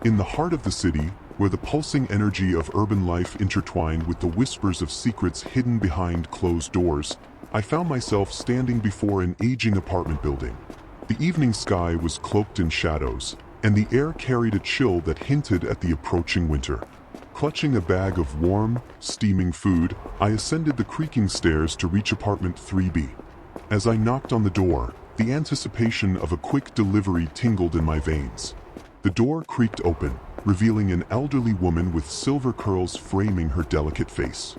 In the heart of the city, where the pulsing energy of urban life intertwined with the whispers of secrets hidden behind closed doors, I found myself standing before an aging apartment building. The evening sky was cloaked in shadows, and the air carried a chill that hinted at the approaching winter. Clutching a bag of warm, steaming food, I ascended the creaking stairs to reach apartment 3B. As I knocked on the door, the anticipation of a quick delivery tingled in my veins. The door creaked open, revealing an elderly woman with silver curls framing her delicate face.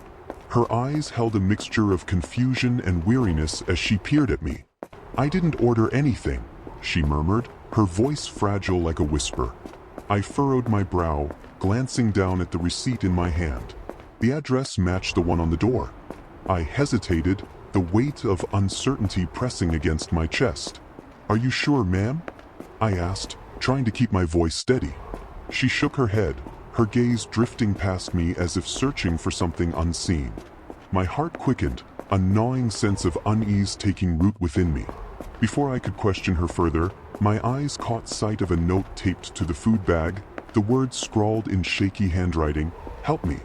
Her eyes held a mixture of confusion and weariness as she peered at me. "I didn't order anything," she murmured, her voice fragile like a whisper. I furrowed my brow, glancing down at the receipt in my hand. The address matched the one on the door. I hesitated, the weight of uncertainty pressing against my chest. "Are you sure, ma'am?" I asked, trying to keep my voice steady. She shook her head, her gaze drifting past me as if searching for something unseen. My heart quickened, a gnawing sense of unease taking root within me. Before I could question her further, my eyes caught sight of a note taped to the food bag, the words scrawled in shaky handwriting, "Help me.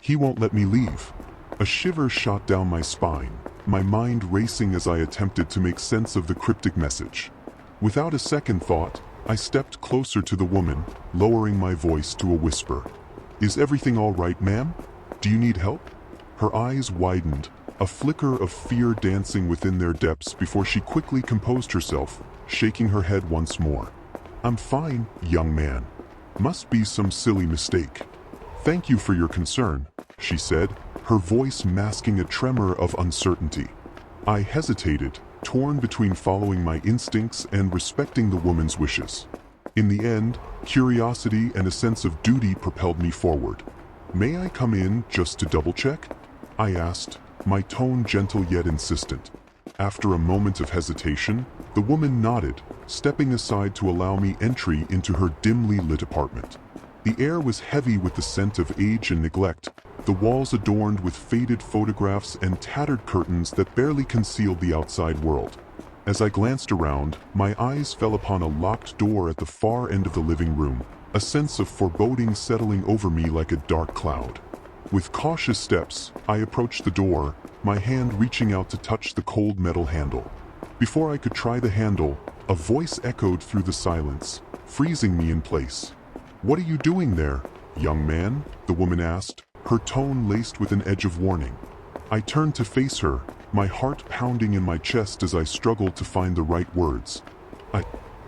He won't let me leave." A shiver shot down my spine, my mind racing as I attempted to make sense of the cryptic message. Without a second thought, I stepped closer to the woman, lowering my voice to a whisper. "Is everything all right, ma'am? Do you need help?" Her eyes widened, a flicker of fear dancing within their depths before she quickly composed herself, shaking her head once more. "I'm fine, young man. Must be some silly mistake." "Thank you for your concern," she said, her voice masking a tremor of uncertainty. I hesitated, torn between following my instincts and respecting the woman's wishes. In the end, curiosity and a sense of duty propelled me forward. "May I come in just to double-check?" I asked, my tone gentle yet insistent. After a moment of hesitation, the woman nodded, stepping aside to allow me entry into her dimly lit apartment. The air was heavy with the scent of age and neglect, the walls adorned with faded photographs and tattered curtains that barely concealed the outside world. As I glanced around, my eyes fell upon a locked door at the far end of the living room, a sense of foreboding settling over me like a dark cloud. With cautious steps, I approached the door, my hand reaching out to touch the cold metal handle. Before I could try the handle, a voice echoed through the silence, freezing me in place. "What are you doing there, young man?" the woman asked, her tone laced with an edge of warning. I turned to face her, my heart pounding in my chest as I struggled to find the right words.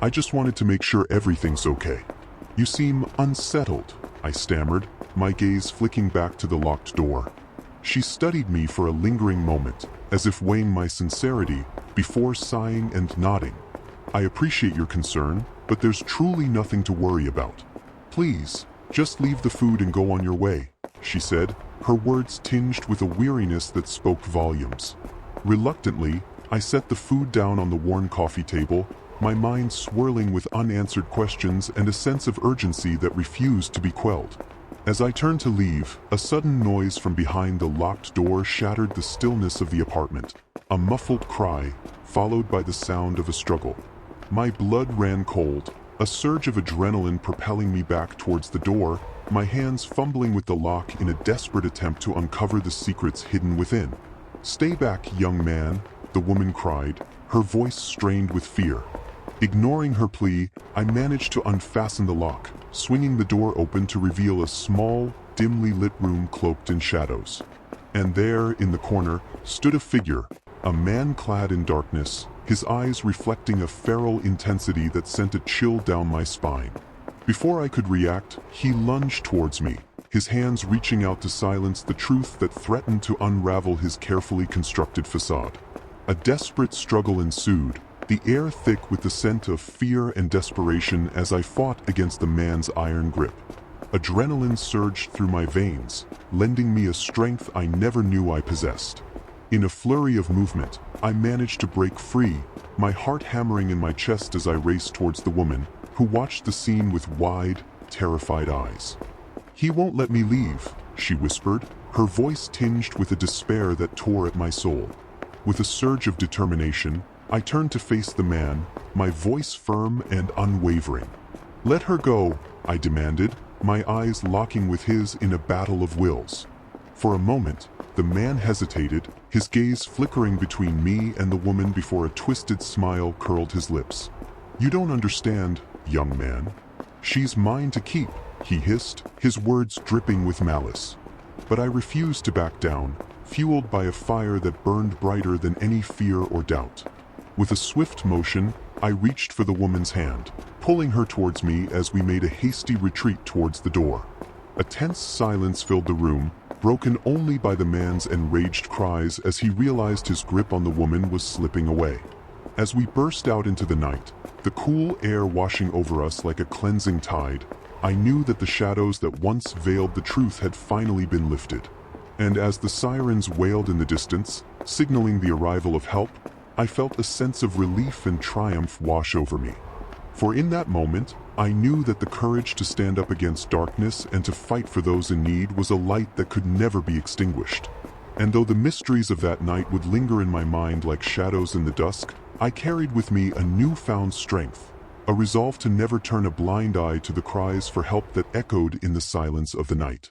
I just wanted to make sure everything's okay." "You seem unsettled," I stammered, my gaze flicking back to the locked door. She studied me for a lingering moment, as if weighing my sincerity, before sighing and nodding. "I appreciate your concern, but there's truly nothing to worry about. Please, just leave the food and go on your way," she said, her words tinged with a weariness that spoke volumes. Reluctantly, I set the food down on the worn coffee table, my mind swirling with unanswered questions and a sense of urgency that refused to be quelled. As I turned to leave, a sudden noise from behind the locked door shattered the stillness of the apartment. A muffled cry, followed by the sound of a struggle. My blood ran cold, a surge of adrenaline propelling me back towards the door, my hands fumbling with the lock in a desperate attempt to uncover the secrets hidden within. "Stay back, young man," the woman cried, her voice strained with fear. Ignoring her plea, I managed to unfasten the lock, swinging the door open to reveal a small, dimly lit room cloaked in shadows. And there, in the corner, stood a figure, a man clad in darkness, his eyes reflecting a feral intensity that sent a chill down my spine. Before I could react, he lunged towards me, his hands reaching out to silence the truth that threatened to unravel his carefully constructed facade. A desperate struggle ensued, the air thick with the scent of fear and desperation as I fought against the man's iron grip. Adrenaline surged through my veins, lending me a strength I never knew I possessed. In a flurry of movement, I managed to break free, my heart hammering in my chest as I raced towards the woman, who watched the scene with wide, terrified eyes. "He won't let me leave," she whispered, her voice tinged with a despair that tore at my soul. With a surge of determination, I turned to face the man, my voice firm and unwavering. "Let her go," I demanded, my eyes locking with his in a battle of wills. For a moment, the man hesitated, his gaze flickering between me and the woman before a twisted smile curled his lips. "You don't understand, young man. She's mine to keep," he hissed, his words dripping with malice. But I refused to back down, fueled by a fire that burned brighter than any fear or doubt. With a swift motion, I reached for the woman's hand, pulling her towards me as we made a hasty retreat towards the door. A tense silence filled the room, broken only by the man's enraged cries as he realized his grip on the woman was slipping away. As we burst out into the night, the cool air washing over us like a cleansing tide, I knew that the shadows that once veiled the truth had finally been lifted. And as the sirens wailed in the distance, signaling the arrival of help, I felt a sense of relief and triumph wash over me. For in that moment, I knew that the courage to stand up against darkness and to fight for those in need was a light that could never be extinguished. And though the mysteries of that night would linger in my mind like shadows in the dusk, I carried with me a newfound strength, a resolve to never turn a blind eye to the cries for help that echoed in the silence of the night.